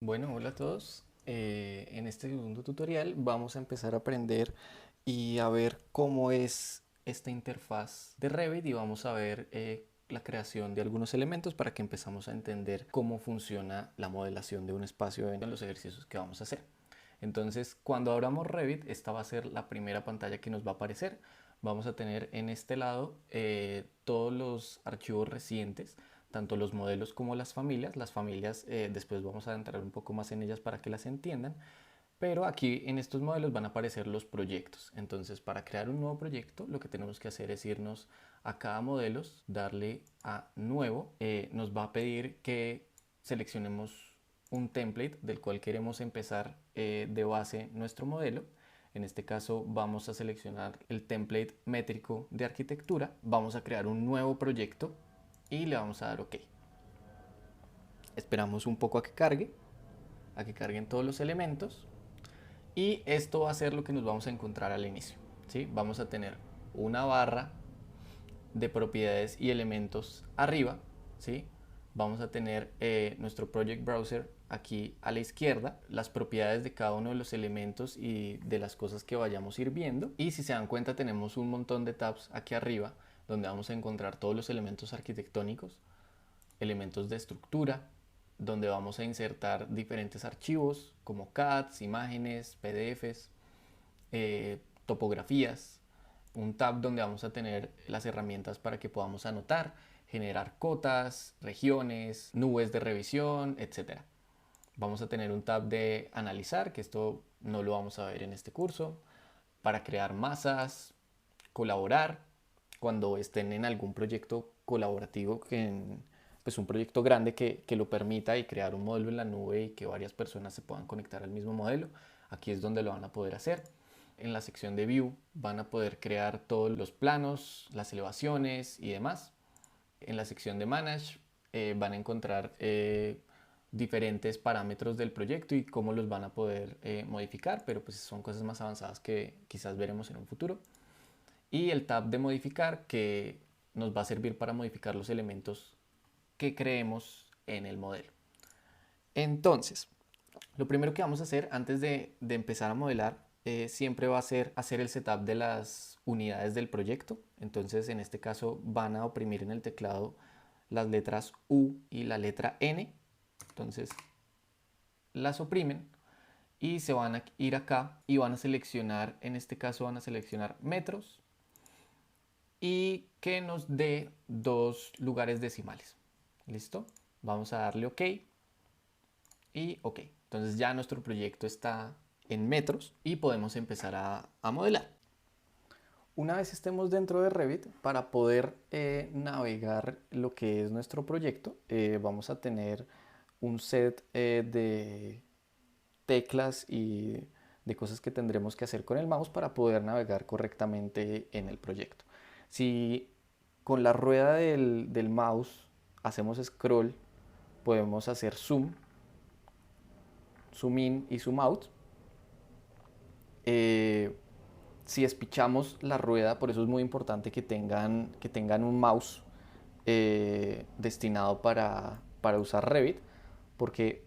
Bueno, hola a todos. En este segundo tutorial vamos a empezar a aprender y a ver cómo es esta interfaz de Revit y vamos a ver la creación de algunos elementos para que empezamos a entender cómo funciona la modelación de un espacio en los ejercicios que vamos a hacer. Entonces, cuando abramos Revit, esta va a ser la primera pantalla que nos va a aparecer. Vamos a tener en este lado todos los archivos recientes, tanto los modelos como las familias. Las familias después vamos a entrar un poco más en ellas para que las entiendan. Pero aquí en estos modelos van a aparecer los proyectos. Entonces, para crear un nuevo proyecto, lo que tenemos que hacer es irnos a cada modelos, darle a nuevo. Nos va a pedir que seleccionemos un template del cual queremos empezar de base nuestro modelo. En este caso vamos a seleccionar el template métrico de arquitectura. Vamos a crear un nuevo proyecto y le vamos a dar OK. Esperamos un poco a que carguen todos los elementos. Y esto va a ser lo que nos vamos a encontrar al inicio. ¿Sí? Vamos a tener una barra de propiedades y elementos arriba. ¿Sí? Vamos a tener nuestro Project Browser aquí a la izquierda, las propiedades de cada uno de los elementos y de las cosas que vayamos a ir viendo. Y si se dan cuenta, tenemos un montón de tabs aquí arriba donde vamos a encontrar todos los elementos arquitectónicos, elementos de estructura, donde vamos a insertar diferentes archivos como CADs, imágenes, PDFs, topografías, un tab donde vamos a tener las herramientas para que podamos anotar, generar cotas, regiones, nubes de revisión, etc. Vamos a tener un tab de analizar, que esto no lo vamos a ver en este curso, para crear masas, colaborar, cuando estén en algún proyecto colaborativo, pues un proyecto grande que lo permita y crear un modelo en la nube y que varias personas se puedan conectar al mismo modelo. Aquí es donde lo van a poder hacer. En la sección de View van a poder crear todos los planos, las elevaciones y demás. En la sección de Manage van a encontrar diferentes parámetros del proyecto y cómo los van a poder modificar, pero pues son cosas más avanzadas que quizás veremos en un futuro. Y el tab de modificar, que nos va a servir para modificar los elementos que creemos en el modelo. Entonces, lo primero que vamos a hacer antes de empezar a modelar siempre va a ser hacer el setup de las unidades del proyecto. Entonces, en este caso van a oprimir en el teclado las letras U y la letra N. Entonces, las oprimen y se van a ir acá y van a seleccionar, en este caso van a seleccionar metros y que nos dé dos lugares decimales. ¿Listo? Vamos a darle OK y OK. Entonces ya nuestro proyecto está en metros y podemos empezar a modelar. Una vez estemos dentro de Revit, para poder navegar lo que es nuestro proyecto, vamos a tener un set de teclas y de cosas que tendremos que hacer con el mouse para poder navegar correctamente en el proyecto. Si con la rueda del mouse hacemos scroll, podemos hacer zoom, zoom in y zoom out. Si espichamos la rueda, por eso es muy importante que tengan un mouse destinado para usar Revit, porque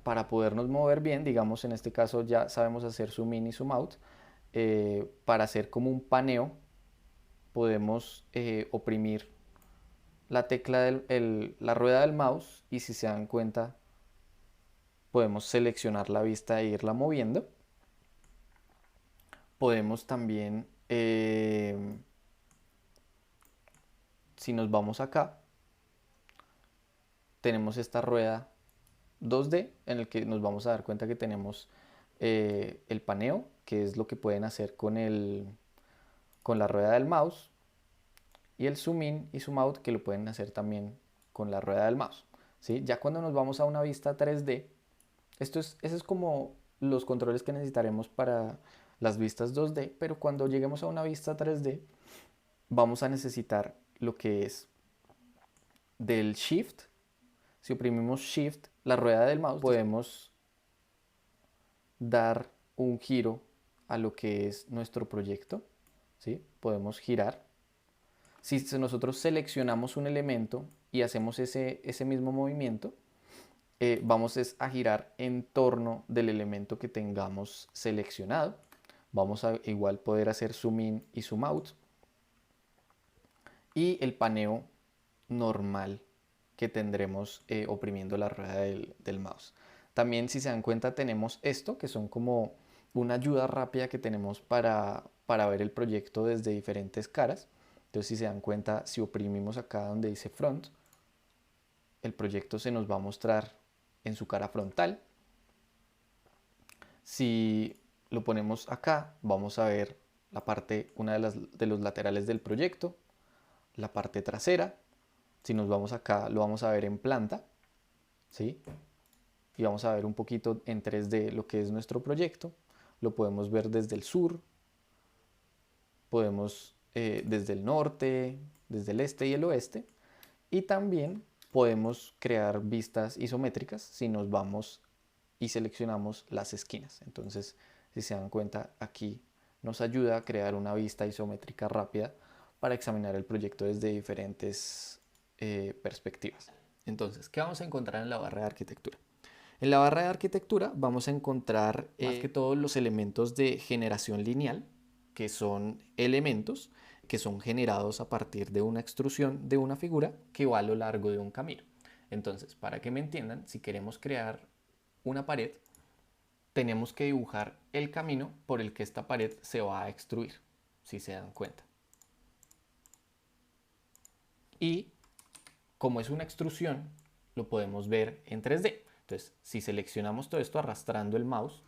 para podernos mover bien, digamos en este caso ya sabemos hacer zoom in y zoom out, para hacer como un paneo podemos oprimir la tecla la rueda del mouse y si se dan cuenta podemos seleccionar la vista e irla moviendo. Podemos también, si nos vamos acá, tenemos esta rueda 2D en el que nos vamos a dar cuenta que tenemos el paneo, que es lo que pueden hacer con la rueda del mouse, y el zoom in y zoom out, que lo pueden hacer también con la rueda del mouse. ¿Sí? Ya cuando nos vamos a una vista 3D, eso es como los controles que necesitaremos para las vistas 2D, pero cuando lleguemos a una vista 3D, vamos a necesitar lo que es del Shift. Si oprimimos Shift, la rueda del mouse, podemos dar un giro a lo que es nuestro proyecto. ¿Sí? Podemos girar. Si nosotros seleccionamos un elemento y hacemos ese mismo movimiento, vamos a girar en torno del elemento que tengamos seleccionado. Vamos a igual poder hacer zoom in y zoom out. Y el paneo normal que tendremos oprimiendo la rueda del mouse. También, si se dan cuenta, tenemos esto, que son como una ayuda rápida que tenemos para ver el proyecto desde diferentes caras. Entonces, si se dan cuenta, si oprimimos acá donde dice front, el proyecto se nos va a mostrar en su cara frontal. Si lo ponemos acá, vamos a ver la parte, una de los laterales del proyecto, la parte trasera. Si nos vamos acá, lo vamos a ver en planta, ¿sí? Y vamos a ver un poquito en 3D lo que es nuestro proyecto. Lo podemos ver desde el sur, podemos desde el norte, desde el este y el oeste. Y también podemos crear vistas isométricas si nos vamos y seleccionamos las esquinas. Entonces, si se dan cuenta, aquí nos ayuda a crear una vista isométrica rápida para examinar el proyecto desde diferentes perspectivas. Entonces, ¿qué vamos a encontrar en la barra de arquitectura? En la barra de arquitectura vamos a encontrar más que todos los elementos de generación lineal, que son elementos que son generados a partir de una extrusión de una figura que va a lo largo de un camino. Entonces, para que me entiendan, si queremos crear una pared, tenemos que dibujar el camino por el que esta pared se va a extruir, si se dan cuenta. Y como es una extrusión, lo podemos ver en 3D. Entonces, si seleccionamos todo esto arrastrando el mouse,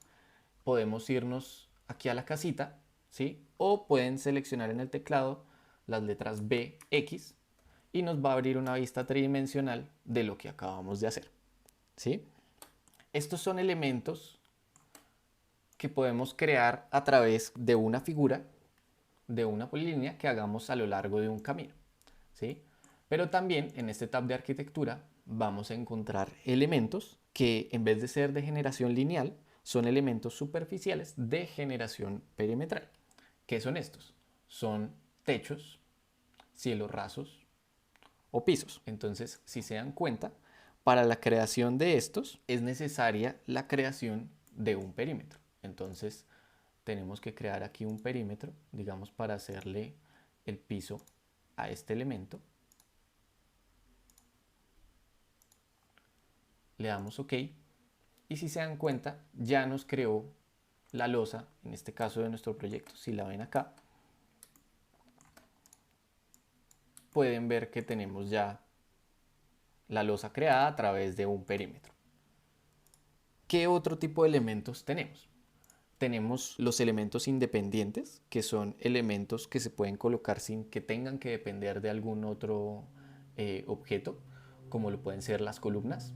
podemos irnos aquí a la casita, ¿sí? O pueden seleccionar en el teclado las letras B, X y nos va a abrir una vista tridimensional de lo que acabamos de hacer, ¿sí? Estos son elementos que podemos crear a través de una figura, de una polilínea que hagamos a lo largo de un camino, ¿sí? Pero también en este tab de arquitectura vamos a encontrar elementos que en vez de ser de generación lineal, son elementos superficiales de generación perimetral. ¿Qué son estos? Son techos, cielos rasos o pisos. Entonces, si se dan cuenta, para la creación de estos es necesaria la creación de un perímetro. Entonces, tenemos que crear aquí un perímetro, digamos, para hacerle el piso a este elemento. Le damos OK y si se dan cuenta ya nos creó la losa, en este caso de nuestro proyecto. Si la ven acá, pueden ver que tenemos ya la losa creada a través de un perímetro. ¿Qué otro tipo de elementos tenemos? Tenemos los elementos independientes, que son elementos que se pueden colocar sin que tengan que depender de algún otro objeto, como lo pueden ser las columnas.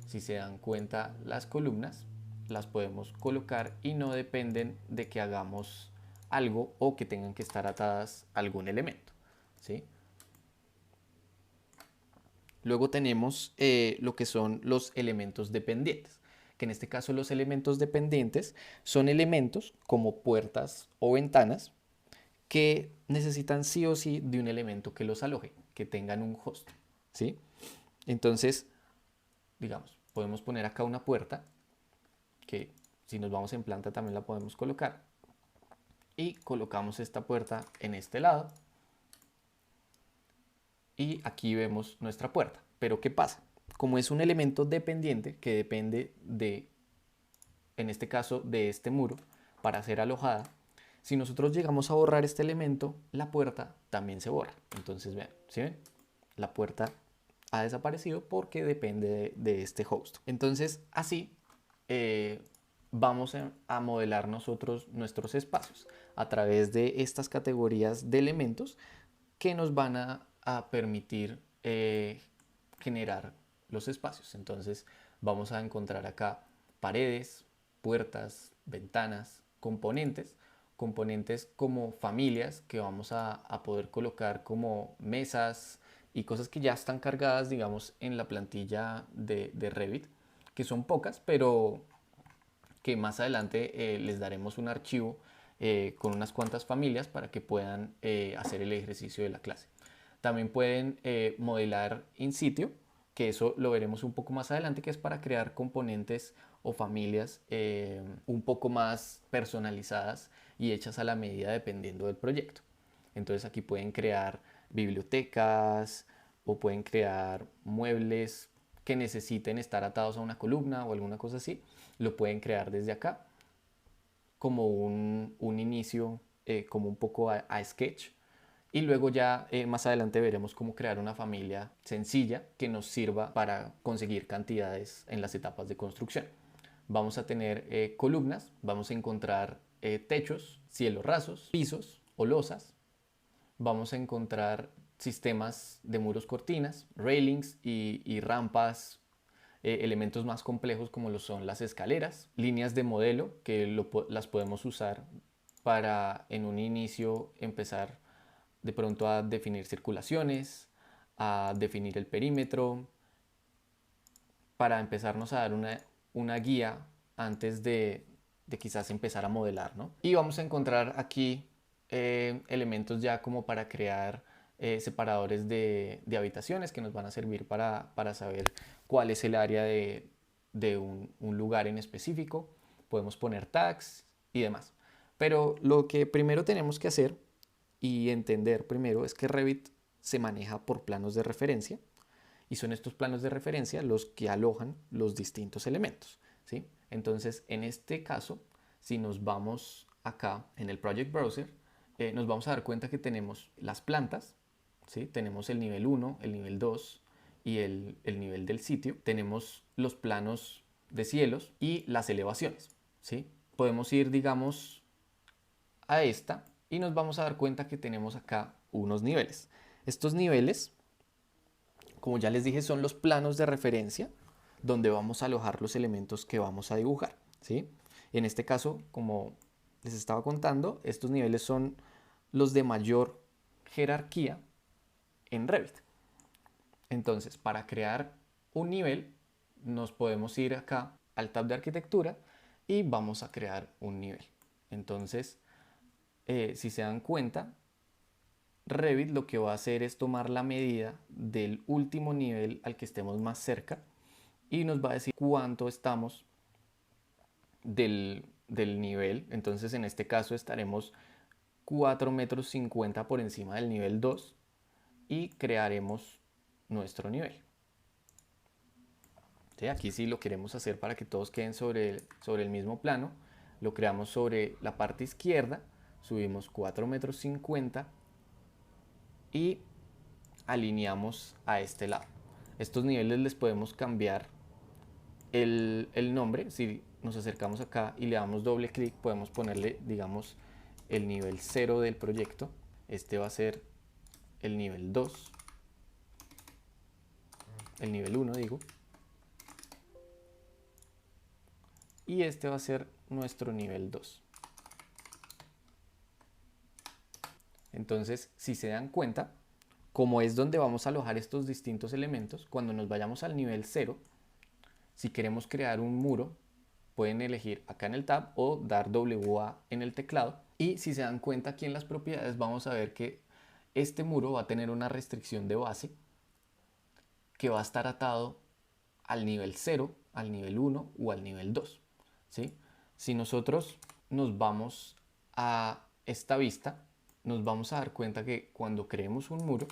Si se dan cuenta, las columnas las podemos colocar y no dependen de que hagamos algo o que tengan que estar atadas a algún elemento, ¿sí? Luego tenemos lo que son los elementos dependientes, que en este caso los elementos dependientes son elementos como puertas o ventanas que necesitan sí o sí de un elemento que los aloje, que tengan un host, ¿sí? Entonces, digamos, podemos poner acá una puerta, que si nos vamos en planta también la podemos colocar, y colocamos esta puerta en este lado, y aquí vemos nuestra puerta. Pero ¿qué pasa? Como es un elemento dependiente que depende de, en este caso, de este muro para ser alojada, si nosotros llegamos a borrar este elemento, la puerta también se borra. Entonces vean, ¿sí ven? La puerta ha desaparecido porque depende de este host. Entonces así vamos a modelar nosotros nuestros espacios a través de estas categorías de elementos que nos van a permitir generar los espacios. Entonces vamos a encontrar acá paredes, puertas, ventanas, componentes como familias que vamos a poder colocar como mesas y cosas que ya están cargadas, digamos, en la plantilla de Revit, que son pocas, pero que más adelante les daremos un archivo con unas cuantas familias para que puedan hacer el ejercicio de la clase. También pueden modelar in situ que eso lo veremos un poco más adelante, que es para crear componentes o familias un poco más personalizadas y hechas a la medida dependiendo del proyecto. Entonces aquí pueden crear bibliotecas o pueden crear muebles que necesiten estar atados a una columna o alguna cosa así. Lo pueden crear desde acá como un inicio, como un poco a Sketch. Y luego ya más adelante veremos cómo crear una familia sencilla que nos sirva para conseguir cantidades en las etapas de construcción. Vamos a tener columnas, vamos a encontrar techos, cielos rasos, pisos o losas. Vamos a encontrar sistemas de muros cortinas, railings y rampas, elementos más complejos como lo son las escaleras, líneas de modelo que las podemos usar para en un inicio empezar de pronto a definir circulaciones, a definir el perímetro, para empezarnos a dar una guía antes de quizás empezar a modelar, ¿no? Y vamos a encontrar aquí elementos ya como para crear separadores de habitaciones que nos van a servir para saber cuál es el área de un lugar en específico. Podemos poner tags y demás. Pero lo que primero tenemos que hacer y entender primero es que Revit se maneja por planos de referencia y son estos planos de referencia los que alojan los distintos elementos, ¿sí? Entonces, en este caso, si nos vamos acá en el Project Browser, nos vamos a dar cuenta que tenemos las plantas, ¿sí? Tenemos el nivel 1, el nivel 2 y el nivel del sitio. Tenemos los planos de cielos y las elevaciones, ¿sí? Podemos ir, digamos, a esta y nos vamos a dar cuenta que tenemos acá unos niveles. Estos niveles, como ya les dije, son los planos de referencia donde vamos a alojar los elementos que vamos a dibujar, ¿sí? En este caso, como les estaba contando, estos niveles son los de mayor jerarquía en Revit. Entonces, para crear un nivel, nos podemos ir acá al tab de arquitectura y vamos a crear un nivel. Entonces, si se dan cuenta, Revit lo que va a hacer es tomar la medida del último nivel al que estemos más cerca y nos va a decir cuánto estamos del nivel. Entonces en este caso estaremos 4,50 metros por encima del nivel 2 y crearemos nuestro nivel. ¿Sí? Aquí sí lo queremos hacer para que todos queden sobre el mismo plano. Lo creamos sobre la parte izquierda, subimos 4,50 metros y alineamos a este lado. Estos niveles les podemos cambiar el nombre. Si nos acercamos acá y le damos doble clic, podemos ponerle, digamos, el nivel 0 del proyecto. Este va a ser el nivel 2, el nivel 1 digo, y este va a ser nuestro nivel 2. Entonces, si se dan cuenta, como es donde vamos a alojar estos distintos elementos, cuando nos vayamos al nivel 0, si queremos crear un muro, pueden elegir acá en el tab o dar WA en el teclado. Y si se dan cuenta aquí en las propiedades vamos a ver que este muro va a tener una restricción de base que va a estar atado al nivel 0, al nivel 1 o al nivel 2, ¿sí? Si nosotros nos vamos a esta vista, nos vamos a dar cuenta que cuando creemos un muro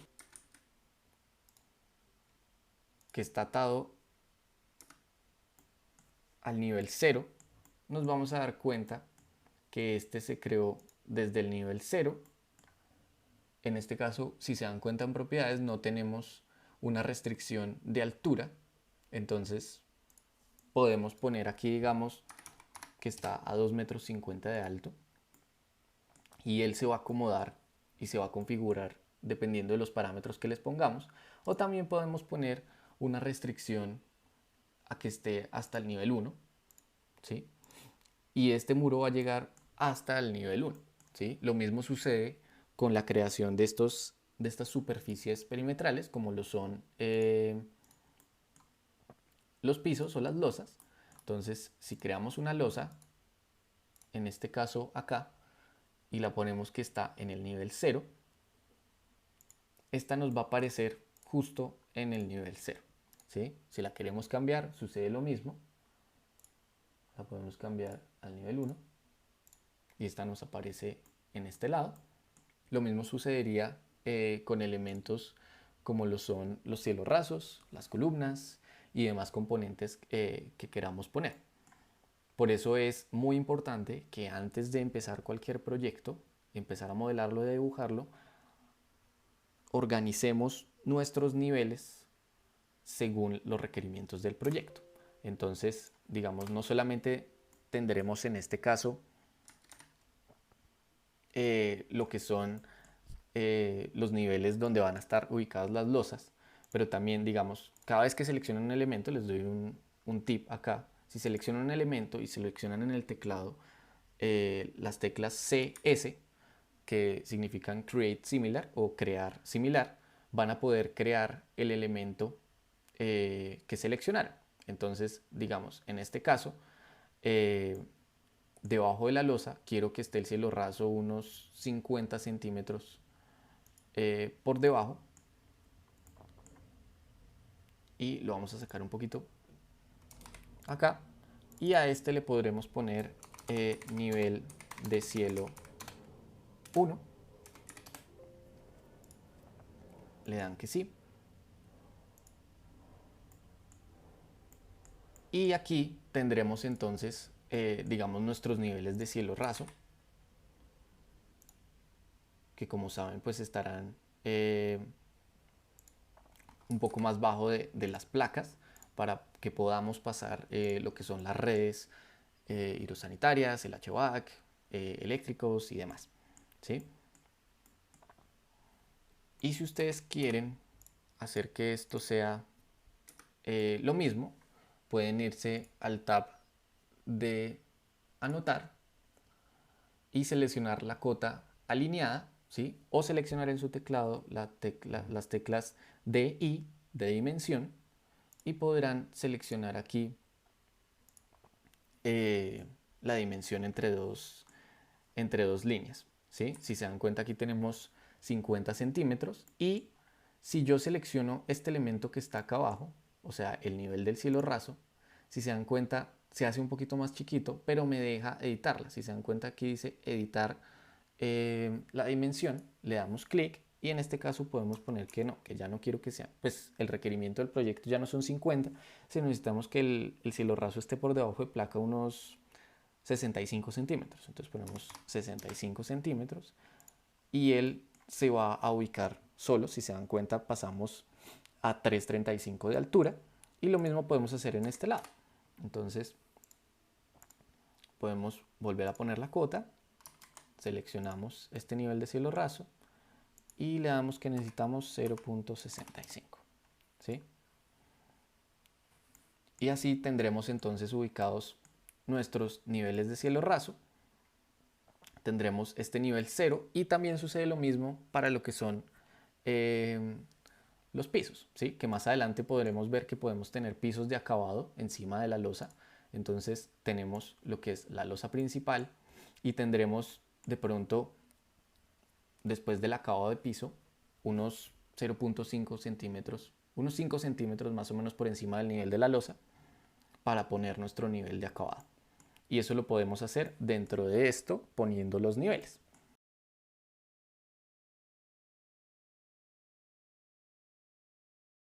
que está atado al nivel 0, nos vamos a dar cuenta que este se creó desde el nivel 0. En este caso, si se dan cuenta en propiedades, no tenemos una restricción de altura. Entonces, podemos poner aquí, digamos, que está a 2,50 metros de alto. Y él se va a acomodar y se va a configurar dependiendo de los parámetros que les pongamos. O también podemos poner una restricción a que esté hasta el nivel 1, ¿sí? Y este muro va a llegar hasta el nivel 1, ¿sí? Lo mismo sucede con la creación de estas superficies perimetrales, como lo son los pisos o las losas. Entonces, si creamos una losa, en este caso acá, y la ponemos que está en el nivel 0, esta nos va a aparecer justo en el nivel 0, ¿sí? Si la queremos cambiar, sucede lo mismo. La podemos cambiar al nivel 1 y esta nos aparece en este lado. Lo mismo sucedería con elementos como lo son los cielos rasos, las columnas y demás componentes que queramos poner. Por eso es muy importante que antes de empezar cualquier proyecto, empezar a modelarlo y a dibujarlo, organicemos nuestros niveles según los requerimientos del proyecto. Entonces, digamos, no solamente tendremos en este caso lo que son los niveles donde van a estar ubicadas las losas, pero también, digamos, cada vez que seleccionan un elemento, les doy un tip acá. Si seleccionan un elemento y seleccionan en el teclado las teclas CS, que significan Create Similar o crear similar, van a poder crear el elemento que seleccionaron. Entonces, digamos, en este caso, debajo de la losa quiero que esté el cielo raso unos 50 centímetros por debajo y lo vamos a sacar un poquito acá y a este le podremos poner nivel de cielo 1, le dan que sí y aquí tendremos entonces digamos nuestros niveles de cielo raso, que como saben pues estarán un poco más bajo de las placas para que podamos pasar lo que son las redes hidrosanitarias, el HVAC, eléctricos y demás, ¿sí? Y si ustedes quieren hacer que esto sea lo mismo, pueden irse al tab de anotar y seleccionar la cota alineada, ¿sí? O seleccionar en su teclado las teclas D, I de dimensión y podrán seleccionar aquí la dimensión entre dos líneas, ¿sí? Si se dan cuenta aquí tenemos 50 centímetros y si yo selecciono este elemento que está acá abajo, o sea el nivel del cielo raso, si se dan cuenta se hace un poquito más chiquito, pero me deja editarla. Si se dan cuenta aquí dice editar la dimensión, le damos clic y en este caso podemos poner que no, que ya no quiero que sea, pues el requerimiento del proyecto ya no son 50, sino necesitamos que el cielo raso esté por debajo de placa unos 65 centímetros. Entonces ponemos 65 centímetros y él se va a ubicar solo. Si se dan cuenta pasamos a 3.35 de altura y lo mismo podemos hacer en este lado. Entonces podemos volver a poner la cota, seleccionamos este nivel de cielo raso y le damos que necesitamos 0.65, ¿sí? Y así tendremos entonces ubicados nuestros niveles de cielo raso. Tendremos este nivel 0 y también sucede lo mismo para lo que son los pisos, ¿sí? Que más adelante podremos ver que podemos tener pisos de acabado encima de la losa. Entonces tenemos lo que es la losa principal y tendremos de pronto después del acabado de piso unos 0.5 centímetros, unos 5 centímetros más o menos por encima del nivel de la losa para poner nuestro nivel de acabado. Y eso lo podemos hacer dentro de esto poniendo los niveles.